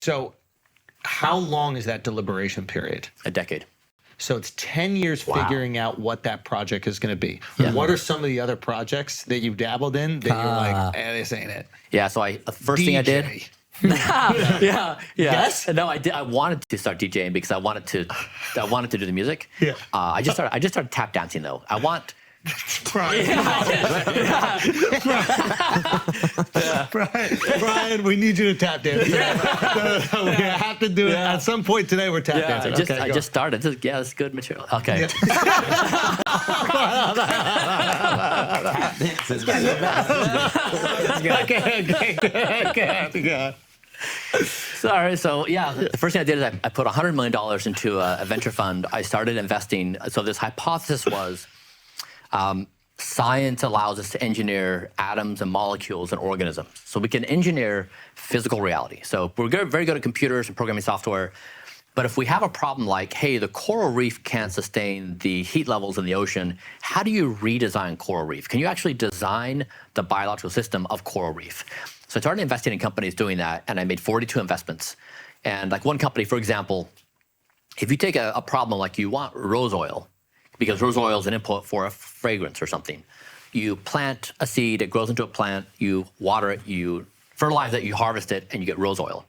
So how long is that deliberation period? A decade. So it's 10 years figuring out what that project is going to be. Yeah. What are some of the other projects that you've dabbled in that you're like, this ain't it? Yeah, so first thing I did. DJ. yeah. Yes? No, I did. I wanted to start DJing because I wanted to do the music. Yeah. I just started tap dancing though. I want. Brian, we need you to tap dance. We have to do it at some point today. We're tap dancing. I just started. That's good material. Okay. Okay. Sorry. So the first thing I did is I put $100 million into a venture fund. I started investing. So this hypothesis was science allows us to engineer atoms and molecules and organisms. So we can engineer physical reality. So we're very good at computers and programming software. But if we have a problem like, hey, the coral reef can't sustain the heat levels in the ocean, how do you redesign coral reef? Can you actually design the biological system of coral reef? So I started investing in companies doing that, and I made 42 investments. And like one company, for example, if you take a problem like you want rose oil, because rose oil is an input for a fragrance or something. You plant a seed, it grows into a plant, you water it, you fertilize it, you harvest it, and you get rose oil.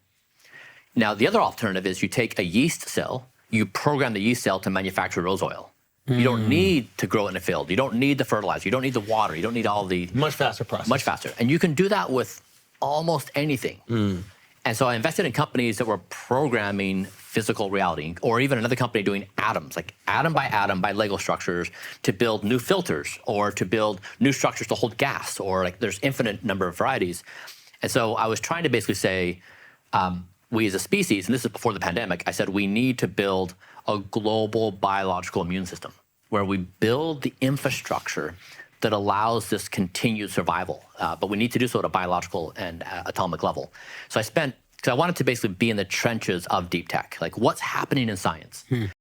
Now, the other alternative is you take a yeast cell, you program the yeast cell to manufacture rose oil. You don't need to grow it in a field. You don't need the fertilizer. You don't need the water. You don't need all the... Much faster process. Much faster. And you can do that with almost anything. And so I invested in companies that were programming physical reality, or even another company doing atoms, like atom by Lego structures to build new filters or to build new structures to hold gas, or like there's infinite number of varieties. And so I was trying to basically say, we as a species, and this is before the pandemic, I said we need to build a global biological immune system where we build the infrastructure that allows this continued survival. But we need to do so at a biological and atomic level. So because I wanted to basically be in the trenches of deep tech, like what's happening in science.